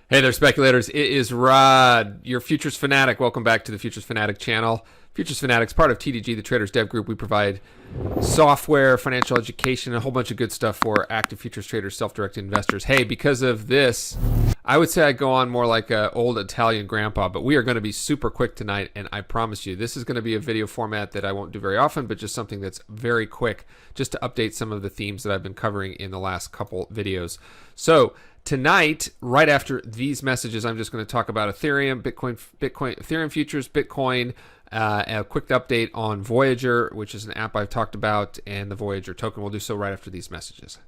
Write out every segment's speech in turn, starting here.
Hey there, speculators. It is Rod, your Futures Fanatic. Welcome back to the Futures Fanatic channel. Futures Fanatics, part of TDG, the Traders Dev Group. We provide software, financial education, a whole bunch of good stuff for active futures traders, self-directed investors. Hey, because of this, I would say I go on more like an old Italian grandpa, but we are going to be super quick tonight, and I promise you, this is going to be a video format that I won't do very often, but just something that's very quick, just to update some of the themes that I've been covering in the last couple videos. So, tonight, right after these messages, I'm just going to talk about Ethereum, Ethereum futures, Bitcoin, a quick update on Voyager, which is an app I've talked about, and the Voyager token. We'll do so right after these messages.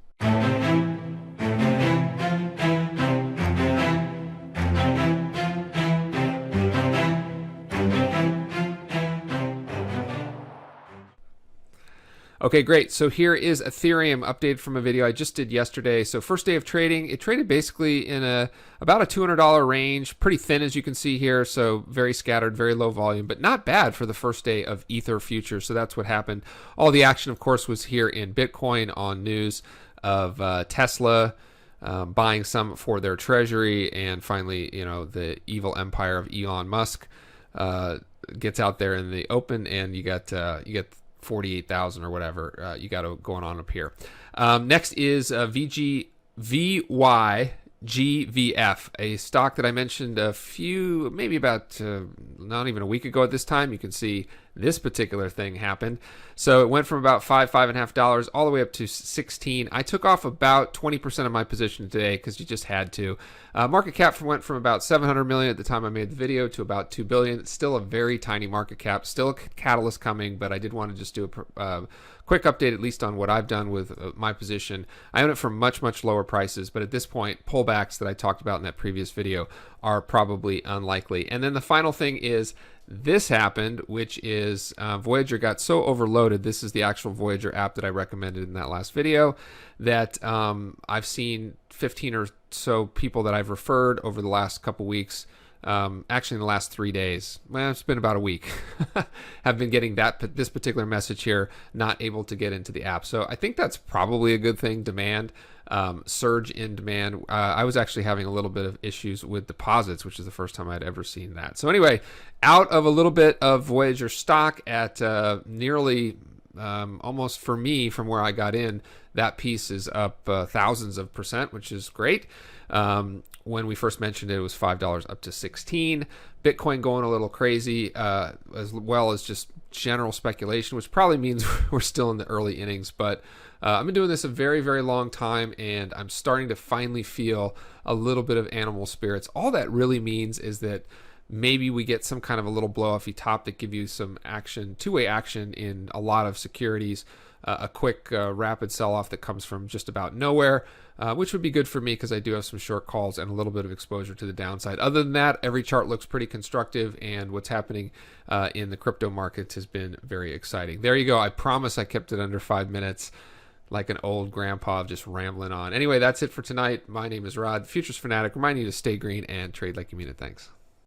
Okay, great. So here is Ethereum updated from a video I just did yesterday. So first day of trading, it traded basically in about a $200 range, pretty thin as you can see here. So very scattered, very low volume, but not bad for the first day of Ether futures. So that's what happened. All the action, of course, was here in Bitcoin on news of Tesla buying some for their treasury, and finally, the evil empire of Elon Musk gets out there in the open, and you get 48,000 or whatever you got going on up here. Next is VYGVF, a stock that I mentioned maybe about not even a week ago at this time. You can see this particular thing happened. So it went from about $5.50 all the way up to 16. I took off about 20% of my position today because you just had to. Market cap went from about 700 million at the time I made the video to about 2 billion. It's still a very tiny market cap, still a catalyst coming, but I did want to just do a quick update at least on what I've done with my position. I own it for much, much lower prices, but at this point, pullbacks that I talked about in that previous video are probably unlikely. And then the final thing is this happened, which is Voyager got so overloaded. This is the actual Voyager app that I recommended in that last video, that I've seen 15 or so people that I've referred over the last couple weeks, actually in the last 3 days, well, it's been about a week, have been getting this particular message here, not able to get into the app. So I think that's probably a good thing. Demand, surge in demand. I was actually having a little bit of issues with deposits, which is the first time I'd ever seen that. So anyway, out of a little bit of Voyager stock at nearly almost, for me, from where I got in, that piece is up thousands of percent, which is great. When we first mentioned it, it was $5 up to 16. Bitcoin going a little crazy, as well as just general speculation, which probably means we're still in the early innings. But I've been doing this a very, very long time, and I'm starting to finally feel a little bit of animal spirits. All that really means is that maybe we get some kind of a little blow-offy top that give you some action, two-way action in a lot of securities, a quick rapid sell-off that comes from just about nowhere, which would be good for me because I do have some short calls and a little bit of exposure to the downside. Other than that, every chart looks pretty constructive, and what's happening in the crypto markets has been very exciting. There you go. I promise I kept it under 5 minutes, like an old grandpa just rambling on. Anyway, that's it for tonight. My name is Rod, Futures Fanatic, reminding you to stay green and trade like you mean it. Thanks.